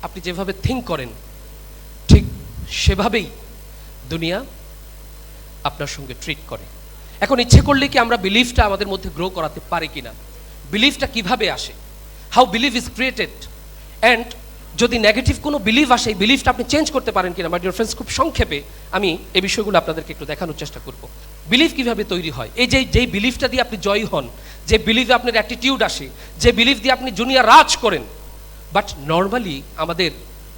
আপনি যেভাবে থিঙ্ক করেন ঠিক সেভাবেই দুনিয়া আপনার সঙ্গে ট্রিট করে। এখন ইচ্ছে করলে কি আমরা বিলিফটা আমাদের মধ্যে গ্রো করাতে পারি কিনা, বিলিফটা কিভাবে আসে, how believe is created, and যদি নেগেটিভ কোনো বিলিভ আসে এই বিলিফটা আপনি চেঞ্জ করতে পারেন কিনা। মাই ডিয়ার ফ্রেন্ডস, খুব সংক্ষেপে আমি এই বিষয়গুলো আপনাদেরকে একটু দেখানোর চেষ্টা করব। বিলিভ কিভাবে তৈরি হয়, এই যেই বিলিফটা দিয়ে আপনি জয়ী হন, যে বিলিভে আপনার অ্যাটিটিউড আসে, যে বিলিভ দিয়ে আপনি দুনিয়া রাজ করেন। বাট নর্মালি আমাদের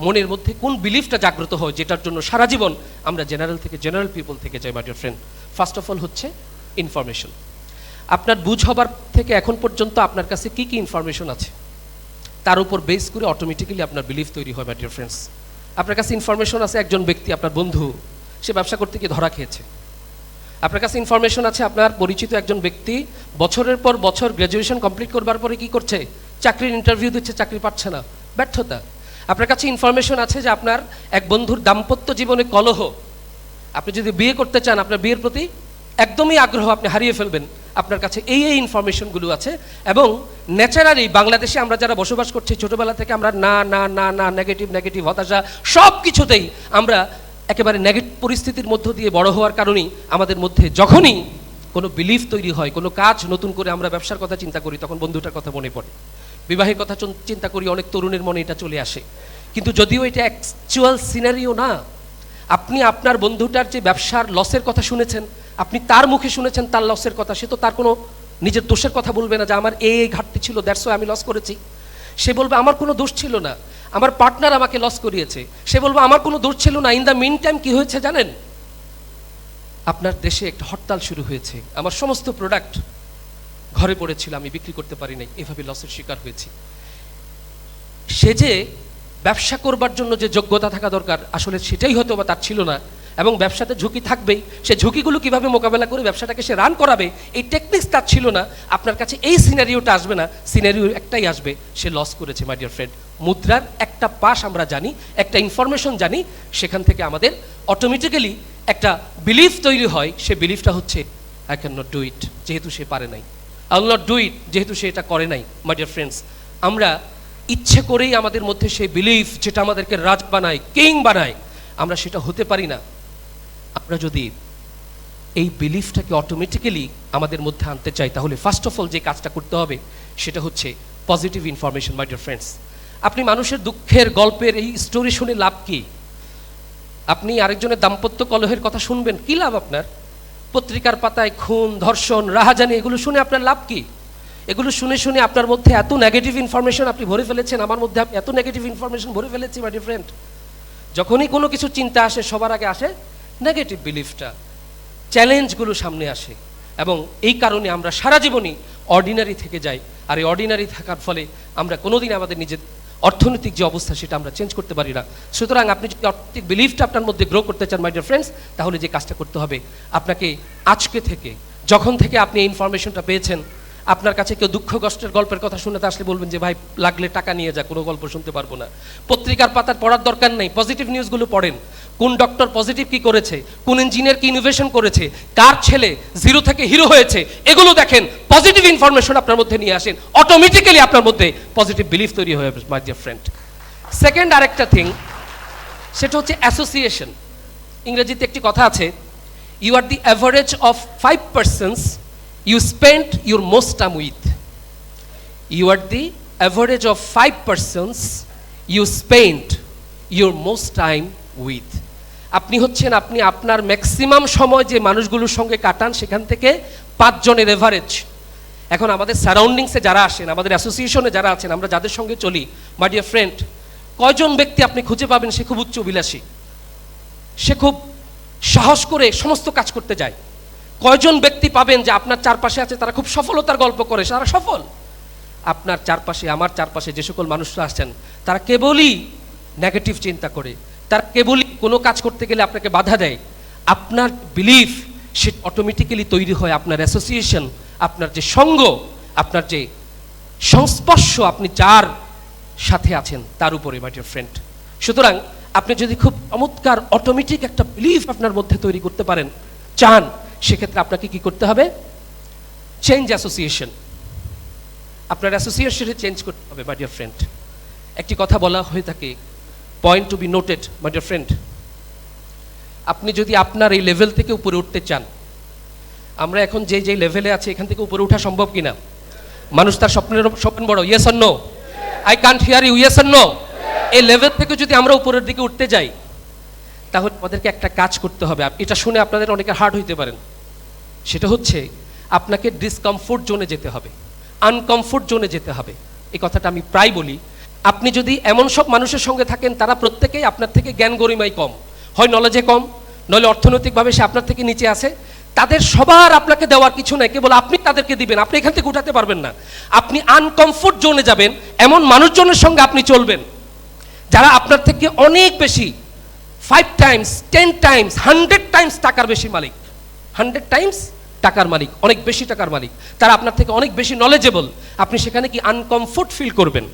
মনের মধ্যে কোন বিলিফটা জাগ্রত হয় যেটার জন্য সারা জীবন আমরা জেনারেল পিপল থেকে যাই। মাই dear friend, first of all হচ্ছে ইনফরমেশন। আপনার বুঝ হবার থেকে এখন পর্যন্ত আপনার কাছে কি কি ইনফরমেশন আছে তার উপর বেস করে অটোমেটিক্যালি আপনার বিলিফ তৈরি হয়। মাই ডিয়ার ফ্রেন্ডস, আপনার কাছে ইনফরমেশন আছে একজন ব্যক্তি, আপনার বন্ধু, সে ব্যবসা করতে গিয়ে ধরা খেয়েছে। আপনার কাছে ইনফরমেশন আছে আপনার পরিচিত একজন ব্যক্তি বছরের পর বছর গ্র্যাজুয়েশন কমপ্লিট করবার পরে কি করছে, চাকরির ইন্টারভিউ দিচ্ছে, চাকরি পাচ্ছে না, ব্যর্থতা। আপনার কাছে ইনফরমেশন আছে যে আপনার এক বন্ধুর দাম্পত্য জীবনে কলহ, আপনি যদি বিয়ে করতে চান আপনার বিয়ের প্রতি একদমই আগ্রহ আপনি হারিয়ে ফেলবেন। আপনার কাছে এই ইনফরমেশনগুলো আছে। এবং ন্যাচারালি বাংলাদেশে আমরা যারা বসবাস করছি ছোটোবেলা থেকে আমরা না না না না নেগেটিভ হতাশা সব কিছুতেই আমরা একেবারে নেগেটিভ পরিস্থিতির মধ্য দিয়ে বড় হওয়ার কারণেই আমাদের মধ্যে যখনই কোনো বিলিফ তৈরি হয়, কোনো কাজ নতুন করে আমরা ব্যবসার কথা চিন্তা করি তখন বন্ধুটার কথা মনে পড়ে, বিবাহের কথা চিন্তা করি, অনেক তরুণের মনে এটা চলে আসে। কিন্তু যদিও এটা অ্যাকচুয়াল সিনারিও না, আপনি আপনার বন্ধুটার যে ব্যবসার লসের কথা শুনেছেন, আপনি তার মুখে শুনেছেন তার লসের কথা, সে তো তার কোনো নিজের দোষের কথা বলবে না যে আমার এই ঘাটতি ছিল দ্যাটস ওয়াই আমি লস করেছি। সে বলবে আমার কোনো দোষ ছিল না, আমার পার্টনার আমাকে লস করিয়েছে। সে বলবে আমার কোনো দোষ ছিল না। ইন দ্য মিন টাইম কি হয়েছে জানেন, আপনার দেশে একটা হরতাল শুরু হয়েছে, আমার সমস্ত প্রোডাক্ট ঘরে পড়েছিল, আমি বিক্রি করতে পারি নাই, এভাবে লসের শিকার হয়েছি। সে যে ব্যবসা করবার জন্য যে যোগ্যতা থাকা দরকার আসলে সেটাই হয়তো বা তার ছিল না। এবং ব্যবসাতে ঝুঁকি থাকবেই, সে ঝুঁকিগুলো কিভাবে মোকাবেলা করে ব্যবসাটাকে সে রান করাবে এই টেকনিক্স তার ছিল না। আপনার কাছে এই সিনারিওটা আসবে না, সিনারিও একটাই আসবে, সে লস করেছে। মাই ডিয়ার ফ্রেন্ড, মুদ্রার একটা পাশ আমরা জানি, একটা ইনফরমেশন জানি, সেখান থেকে আমাদের অটোমেটিক্যালি একটা বিলিফ তৈরি হয়। সে বিলিফটা হচ্ছে I can not do it, যেহেতু সে পারে নাই, I will not do it, যেহেতু সে এটা করে নাই। মাই ডিয়ার ফ্রেন্ডস, আমরা ইচ্ছে করেই আমাদের মধ্যে সেই বিলিফ যেটা আমাদেরকে রাজ বানায়, কিং বানায়, আমরা সেটা হতে পারি না। আমরা যদি এই বিলিফটাকে অটোমেটিক্যালি আমাদের মধ্যে আনতে চাই তাহলে ফার্স্ট অফ অল যে কাজটা করতে হবে সেটা হচ্ছে পজিটিভ ইনফরমেশন। মাই ডিয়ার ফ্রেন্ডস, আপনি মানুষের দুঃখের গল্পের এই স্টোরি শুনে লাভ কি? আপনি আরেকজনের দাম্পত্য কলহের কথা শুনবেন, কি লাভ আপনার? পত্রিকার পাতায় খুন, ধর্ষণ, রাহাজানি, এগুলো শুনে আপনার লাভ কি? এগুলো শুনে শুনে আপনার মধ্যে এত নেগেটিভ ইনফরমেশন আপনি ভরে ফেলেছেন, আমার মধ্যে এত নেগেটিভ ইনফরমেশন ভরে ফেলেছি। মাই ডিয়ার ফ্রেন্ড, যখনই কোনো কিছু চিন্তা আসে সবার আগে আসে নেগেটিভ বিলিফটা, চ্যালেঞ্জগুলো সামনে আসে। এবং এই কারণে আমরা সারা জীবনই অর্ডিনারি থেকে যাই। আর এই অর্ডিনারি থাকার ফলে আমরা কোনোদিন আমাদের নিজের অর্থনৈতিক যে অবস্থা সেটা আমরা চেঞ্জ করতে পারি না। সুতরাং আপনি যদি অর্থনৈতিক বিলিফটা আপনার মধ্যে গ্রো করতে চান মাই ডিয়ার ফ্রেন্ডস, তাহলে যে কাজটা করতে হবে আপনাকে আজকে থেকে, যখন থেকে আপনি এই ইনফরমেশনটা পেয়েছেন, আপনার কাছে কেউ দুঃখ কষ্টের গল্পের কথা শুনতে আসলে বলবেন যে ভাই লাগলে টাকা নিয়ে যা, কোনো গল্প শুনতে পারবো না। পত্রিকার পাতার পড়ার দরকার নেই, পজিটিভ নিউজগুলো পড়েন। কোন ডক্টর পজিটিভ কি করেছে, কোন ইঞ্জিনিয়ার কি ইনোভেশন করেছে, কার ছেলে জিরো থেকে হিরো হয়েছে, এগুলো দেখেন। পজিটিভ ইনফরমেশন আপনার মধ্যে নিয়ে আসেন, অটোমেটিক্যালি আপনার মধ্যে পজিটিভ বিলিফ তৈরি হয়ে যাবে মাই ডিয়ার ফ্রেন্ড। সেকেন্ড আরেকটা থিং, সেটা হচ্ছে অ্যাসোসিয়েশন। ইংরেজিতে একটি কথা আছে, you are the average of 5 persons you spend your most time with. You are the average of 5 persons you spend your most time with. আপনি হচ্ছেন, আপনি আপনার ম্যাক্সিমাম সময় যে মানুষগুলোর সঙ্গে কাটান সেখান থেকে 5 জনের এভারেজ। এখন আমাদের সারাউন্ডিংসে যারা আসেন, আমাদের অ্যাসোসিয়েশনে যারা আছেন, আমরা যাদের সঙ্গে চলি, মাই ডিয়ার ফ্রেন্ড, কয়জন ব্যক্তি আপনি খুঁজে পাবেন সে খুব উচ্চ অভিলাষী, সে খুব সাহস করে সমস্ত কাজ করতে যায়? কয়জন ব্যক্তি পাবেন যে আপনার চারপাশে আছে তারা খুব সফলতার গল্প করে, তারা সফল? আপনার চারপাশে, আমার চারপাশে যে সকল মানুষরা আসছেন তারা কেবলই নেগেটিভ চিন্তা করে, তারা কেবলই কোনো কাজ করতে গেলে আপনাকে বাধা দেয়। আপনার বিলিফ সে অটোমেটিক্যালি তৈরি হয়, আপনার অ্যাসোসিয়েশন, আপনার যে সঙ্গ, আপনার যে সংস্পর্শ, আপনি যার সাথে আছেন তার উপরে মাই ডিয়ার ফ্রেন্ড। সুতরাং আপনি যদি খুব চমৎকার অটোমেটিক একটা বিলিফ আপনার মধ্যে তৈরি করতে পারেন চান, সেক্ষেত্রে আপনাকে কি করতে হবে? Change association. আপনার অ্যাসোসিয়েশনে চেঞ্জ করতে হবে মাই ডিয়ার ফ্রেন্ড। একটি কথা বলা হয়ে থাকে, point to be noted my dear friend, আপনি যদি আপনার এই লেভেল থেকে উপরে উঠতে চান, আমরা এখন যে যে লেভেলে আছে এখান থেকে উপরে ওঠা সম্ভব কিনা? মানুষ তার স্বপ্ন বড়, yes or no? I can't hear you, yes or no? এই লেভেল থেকে যদি আমরা উপরের দিকে উঠতে যাই, তাহলে আমাদেরকে একটা কাজ করতে হবে। এটা শুনে আপনাদের অনেকে হার্ড হইতে পারেন, সেটা হচ্ছে আপনাকে ডিসকমফোর্ট জোনে যেতে হবে, আনকমফোর্ট জোনে যেতে হবে। এই কথাটা আমি প্রায় বলি। আপনি যদি এমন সব মানুষের সঙ্গে থাকেন তারা প্রত্যেকেই আপনার থেকে জ্ঞান গরিমায় কম, হয় নলেজে কম, নইলে অর্থনৈতিকভাবে সে আপনার থেকে নিচে আছে, তাদের সবার আপনাকে দেওয়ার কিছু নাই, কেবল আপনি তাদেরকে দিবেন, আপনি এখান থেকে উঠাতে পারবেন না। আপনি আনকমফোর্ট জোনে যাবেন, এমন মানুষজনের সঙ্গে আপনি চলবেন যারা আপনার থেকে অনেক বেশি, 5 টাইমস, 10 টাইমস, 100 টাইমস টাকার বেশি মালিক, 100 টাইমস টাকার মালিক, অনেক বেশি টাকার মালিক, তারা আপনার থেকে অনেক বেশি নলেজেবল। আপনি সেখানে কি আনকমফোর্ট ফিল করবেন?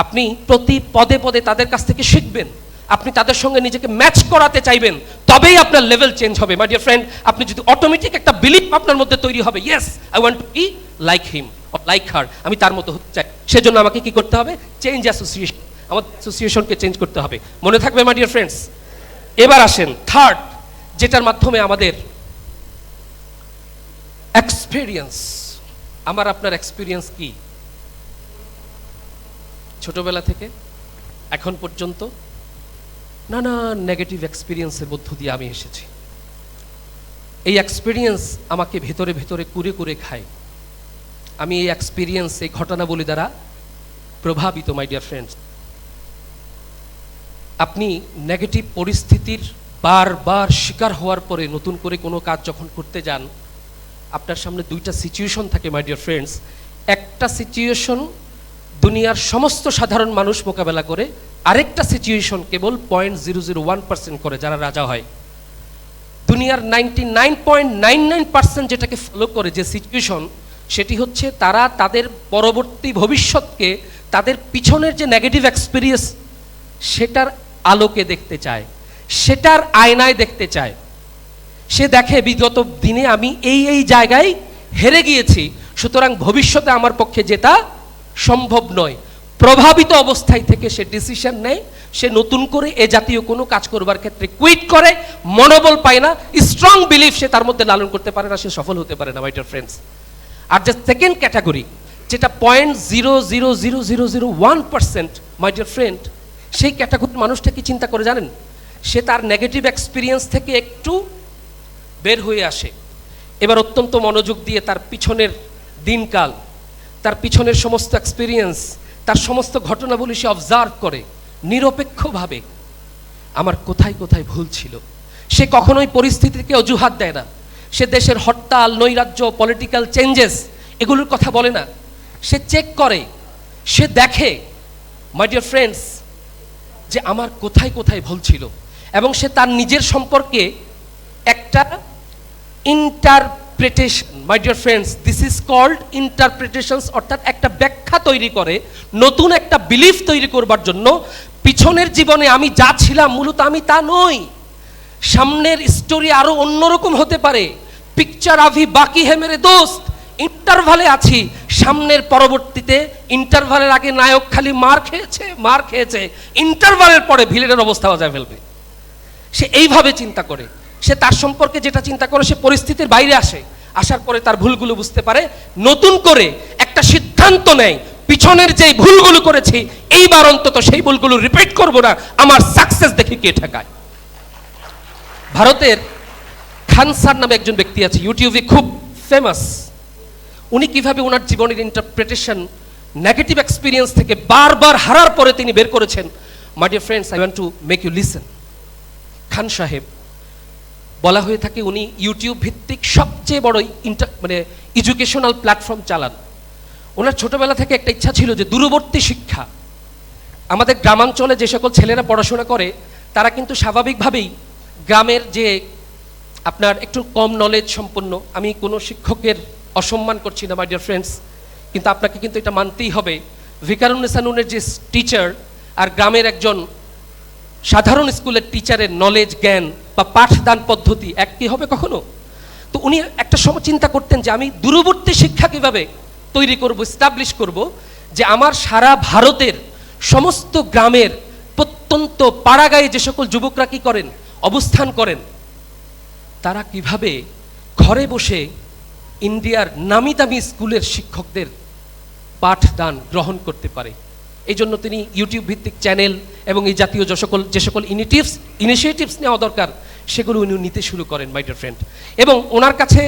আপনি প্রতি পদে পদে তাদের কাছ থেকে শিখবেন, আপনি তাদের সঙ্গে নিজেকে ম্যাচ করাতে চাইবেন, তবেই আপনার লেভেল চেঞ্জ হবে। মাই ডিয়ার ফ্রেন্ড, আপনি যদি অটোমেটিক একটা বিলিফ আপনার মধ্যে তৈরি হবে, yes I want two be like him or like her, আমি তার মতো হতে চাই, সেজন্য আমাকে কি করতে হবে? চেঞ্জ অ্যাসোসিয়েশন, আমার অ্যাসোসিয়েশনকে চেঞ্জ করতে হবে। মনে থাকবে মাই ডিয়ার ফ্রেন্ডস? এবার আসেন থার্ড, যেটার মাধ্যমে আমাদের এক্সপিরিয়েন্স, আমার আপনার এক্সপিরিয়েন্স কি ছোটবেলা থেকে এখন পর্যন্ত? নানা নেগেটিভ এক্সপিরিয়েন্সের মধ্য দিয়ে আমি এসেছি। এই এক্সপিরিয়েন্স আমাকে ভেতরে ভেতরে কুরে কুরে খায়। আমি এই এক্সপিরিয়েন্স, এই ঘটনাবলী দ্বারা প্রভাবিত। মাই ডিয়ার ফ্রেন্ডস, আপনি নেগেটিভ পরিস্থিতির বারবার শিকার হওয়ার পরে নতুন করে কোনো কাজ যখন করতে যান, আপনার সামনে দুইটা সিচুয়েশন থাকে মাই ডিয়ার ফ্রেন্ডস। একটা সিচুয়েশন দুনিয়ার সমস্ত সাধারণ মানুষ মোকাবেলা করে, আরেকটা সিচুয়েশন কেবল 0.001% করে যারা রাজা হয়। দুনিয়ার 99.99% যেটাকে ফলো করে যে সিচুয়েশন, সেটি হচ্ছে তারা তাদের পরবর্তী ভবিষ্যৎকে, তাদের পিছনের যে নেগেটিভ এক্সপিরিয়েন্স সেটার আলোকে দেখতে চায়, সেটার আয়নায় দেখতে চায়। সে দেখে বিগত দিনে আমি এই এই জায়গায় হেরে গিয়েছি, সুতরাং ভবিষ্যতে আমার পক্ষে জেতা সম্ভব নয়। প্রভাবিত অবস্থায় থেকে সে ডিসিশন নেয়, সে নতুন করে এ জাতীয় কোনো কাজ করবার ক্ষেত্রে কুইট করে, মনোবল পায় না, স্ট্রং বিলিফ সে তার মধ্যে লালন করতে পারে না, সে সফল হতে পারে না মাই ডিয়ার ফ্রেন্ডস। আর যে সেকেন্ড ক্যাটাগরি, যেটা 0.00001% মাই ডিয়ার ফ্রেন্ড, সেই ক্যাটাগরির মানুষটা কি চিন্তা করে জানেন? সে তার নেগেটিভ এক্সপিরিয়েন্স থেকে একটু বের হয়ে আসে, এবার অত্যন্ত মনোযোগ দিয়ে তার পিছনের দিনকাল, তার পিছনের সমস্ত এক্সপিরিয়েন্স, তার সমস্ত ঘটনাবলী সে অবজার্ভ করে নিরপেক্ষভাবে, আমার কোথায় কোথায় ভুল ছিল। সে কখনোই পরিস্থিতিকে অজুহাত দেয় না, সে দেশের হরতাল, নৈরাজ্য, পলিটিক্যাল চেঞ্জেস এগুলোর কথা বলে না, সে চেক করে, সে দেখে মাই ডিয়ার ফ্রেন্ডস যে আমার কোথায় কোথায় ভুল ছিল, এবং সে তার নিজের সম্পর্কে একটা interpretation, my dear friends, this is called interpretations, অর্থাৎ একটা ব্যাখ্যা তৈরি করে, নতুন একটা বিলিফ তৈরি করবার জন্য। পিছনের জীবনে আমি যা ছিলাম মূলত আমি তা নই, সামনের স্টোরি আরো অন্যরকম হতে পারে। পিকচার আভি বাকি হে মেরে দোস্ত, ইন্টারভালে আছি, সামনের পরবর্তীতে ইন্টারভালের আগে নায়ক খালি মার খেয়েছে, ইন্টারভালের পরে ভিলেনের অবস্থা বাজায় ফেলবে। সে এইভাবে চিন্তা করে, সে তার সম্পর্কে যেটা চিন্তা করে, সে পরিস্থিতির বাইরে আসে, আসার পরে তার ভুলগুলো বুঝতে পারে, নতুন করে একটা সিদ্ধান্ত নেয়, পিছনের যে ভুলগুলো করেছি এইবার অন্তত সেই ভুলগুলো রিপিট করব না, আমার সাকসেস দেখে কে ঠেকায়। ভারতের খান স্যার নামে একজন ব্যক্তি আছে, ইউটিউবে খুব ফেমাস। উনি কিভাবে ওনার জীবনের ইন্টারপ্রিটেশন নেগেটিভ এক্সপিরিয়েন্স থেকে বারবার হারার পরে তিনি বের করেছেন, my dear friends, I want to make you listen. Khan সাহেব বলা হয়ে থাকে উনি ইউটিউব ভিত্তিক সবচেয়ে বড় এডুকেশনাল প্ল্যাটফর্ম চালান। ওনার ছোটবেলা থেকে একটা ইচ্ছা ছিল যে দূরবর্তী শিক্ষা, আমাদের গ্রামাঞ্চলে যে সকল ছেলেরা পড়াশোনা করে তারা কিন্তু স্বাভাবিকভাবেই গ্রামের যে আপনার একটু কম নলেজ সম্পন্ন, আমি কোনো শিক্ষকের অসম্মান করছি না মাই ডিয়ার ফ্রেন্ডস, কিন্তু আপনাকে কিন্তু এটা মানতেই হবে, ভিকারুন্নেসা নুনের যে টিচার আর গ্রামের একজন সাধারণ স্কুলের টিচারের নলেজ, জ্ঞান বা পাঠদান পদ্ধতি এক কি হবে কখনো? তো উনি একটা সময় চিন্তা করতেন যে আমি দূরবর্তী শিক্ষা কিভাবে তৈরি করব, এস্টাবলিশ করব, যে আমার সারা ভারতের সমস্ত গ্রামের প্রত্যন্ত পাড়াগাঁয়ে যে সকল যুবকরা কি করেন, অবস্থান করেন, তারা কিভাবে ঘরে বসে ইন্ডিয়ার নামি দামি স্কুলের শিক্ষকদের পাঠদান গ্রহণ করতে পারে। এই জন্য তিনি ইউটিউব ভিত্তিক চ্যানেল এবং এই জাতীয় যে সকল ইনিশিয়েটিভস নেওয়া দরকার সেগুলো উনি নিতে শুরু করেন মাই ডিয়ার ফ্রেন্ড। এবং ওনার কাছে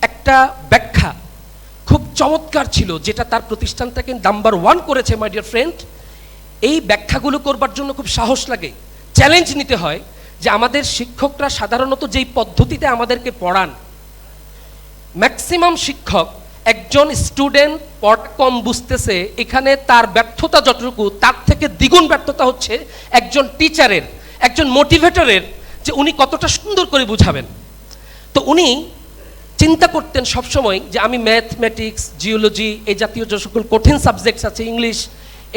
একটা ব্যাখ্যা খুব চমৎকার ছিল, যেটা তার প্রতিষ্ঠানটাকে নাম্বার 1 করেছে মাই ডিয়ার ফ্রেন্ড। এই ব্যাখ্যাগুলো করবার জন্য খুব সাহস লাগে, চ্যালেঞ্জ নিতে হয়, যে আমাদের শিক্ষকরা সাধারণত যেই পদ্ধতিতে আমাদেরকে পড়ান, ম্যাক্সিমাম শিক্ষক একজন স্টুডেন্ট পড়া কম বুঝতেছে, এখানে তার ব্যর্থতা যতটুকু, তার থেকে দ্বিগুণ ব্যর্থতা হচ্ছে একজন টিচারের, একজন মোটিভেটরের, যে উনি কতটা সুন্দর করে বুঝাবেন। তো উনি চিন্তা করতেন সবসময় যে আমি ম্যাথমেটিক্স, জিওলজি, এই জাতীয় যে সকল কঠিন সাবজেক্টস আছে, ইংলিশ,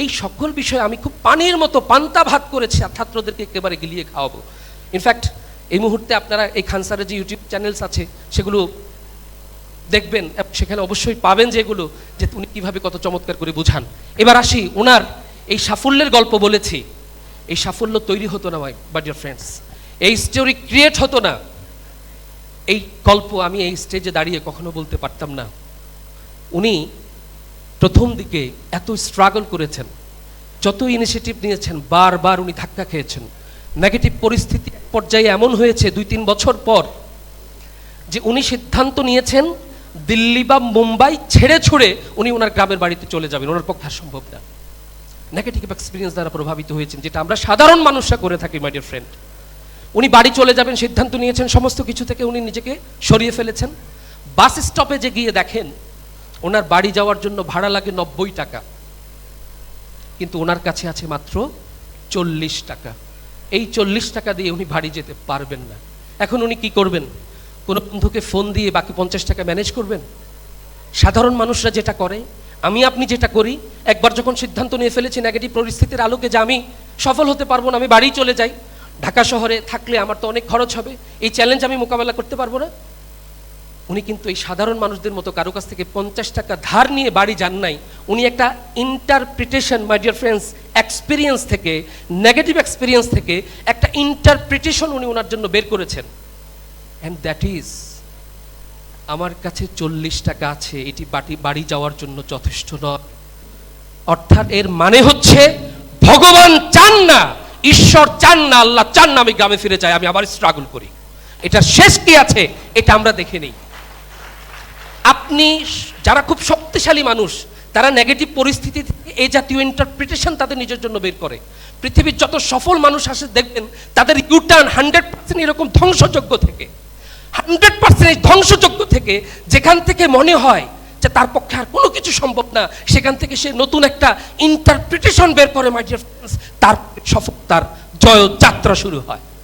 এই সকল বিষয়ে আমি খুব পানির মতো পান্তা ভাত করেছি আর ছাত্রদেরকে একেবারে গিলিয়ে খাওয়াবো। ইনফ্যাক্ট এই মুহূর্তে আপনারা এই খান স্যারের যে ইউটিউব চ্যানেলস আছে সেগুলো দেখবেন, সেখানে অবশ্যই পাবেন যেগুলো, যে উনি কীভাবে কত চমৎকার করে বুঝান। এবার আসি, ওনার এই সাফল্যের গল্প বলেছি, এই সাফল্য তৈরি হতো না মাই ডিয়ার ফ্রেন্ডস, এই স্টোরি ক্রিয়েট হতো না, এই গল্প আমি এই স্টেজে দাঁড়িয়ে কখনো বলতে পারতাম না। উনি প্রথম দিকে এত স্ট্রাগল করেছেন, যত ইনিশিয়েটিভ নিয়েছেন, বারবার উনি ধাক্কা খেয়েছেন। নেগেটিভ পরিস্থিতি এক পর্যায়ে এমন হয়েছে 2-3 বছর পর যে উনি সিদ্ধান্ত নিয়েছেন দিল্লি বা মুম্বাই ছেড়ে ছুড়ে উনি ওনার গ্রামের বাড়িতে চলে যাবেন, ওনার পক্ষে আর সম্ভব না। নেগেটিভ এক্সপিরিয়েন্স দ্বারা প্রভাবিত হয়েছেন, যেটা আমরা সাধারণ মানুষরা করে থাকি মাই ডিয়ার ফ্রেন্ড। উনি বাড়ি চলে যাবেন সিদ্ধান্ত নিয়েছেন, সমস্ত কিছু থেকে উনি নিজেকে সরিয়ে ফেলেছেন। বাস স্টপেজে গিয়ে দেখেন ওনার বাড়ি যাওয়ার জন্য ভাড়া লাগে 90 টাকা, কিন্তু ওনার কাছে আছে মাত্র 40 টাকা। এই 40 টাকা দিয়ে উনি বাড়ি যেতে পারবেন না। এখন উনি কি করবেন? কোনো বন্ধুকে ফোন দিয়ে বাকি 50 টাকা ম্যানেজ করবেন? সাধারণ মানুষরা যেটা করে, আমি আপনি যেটা করি, একবার যখন সিদ্ধান্ত নিয়ে ফেলেছি নেগেটিভ পরিস্থিতির আলোকে যে আমি সফল হতে পারবো না, আমি বাড়ি চলে যাই, ঢাকা শহরে থাকলে আমার তো অনেক খরচ হবে, এই চ্যালেঞ্জ আমি মোকাবেলা করতে পারবো না। উনি কিন্তু এই সাধারণ মানুষদের মতো কারো কাছ থেকে 50 টাকা ধার নিয়ে বাড়ি যান নাই। উনি একটা interpretation my dear friends, experience থেকে, নেগেটিভ এক্সপিরিয়েন্স থেকে একটা ইন্টারপ্রিটেশন উনি ওনার জন্য বের করেছেন। অ্যান্ড দ্যাট ইজ, আমার কাছে 40 টাকা আছে, এটি বাড়ি যাওয়ার জন্য যথেষ্ট নয়। অর্থাৎ এর মানে হচ্ছে ভগবান চান না, ঈশ্বর চান না, আল্লাহ চান না আমি গ্রামে ফিরে যাই, আমি আবার স্ট্রাগল করি। এটার শেষ কি আছে এটা আমরা দেখে নিই। আপনি যারা খুব শক্তিশালী মানুষ, তারা নেগেটিভ পরিস্থিতি থেকে এই জাতীয় ইন্টারপ্রিটেশন তাদের নিজের জন্য বের করে। পৃথিবীর যত সফল মানুষ আসে দেখবেন তাদের ইউটার্ন 100% এরকম ধ্বংসযজ্ঞ থেকে, 100% ধ্বংসযজ্ঞ থেকে, যেখান থেকে মনে হয় যে তার পক্ষে আর কোনো কিছু সম্ভব না, সেখান থেকে সে নতুন একটা ইন্টারপ্রিটেশন বের করে মাই ডিয়ার ফ্রেন্ডস, তার সফলতার জয় যাত্রা শুরু হয়।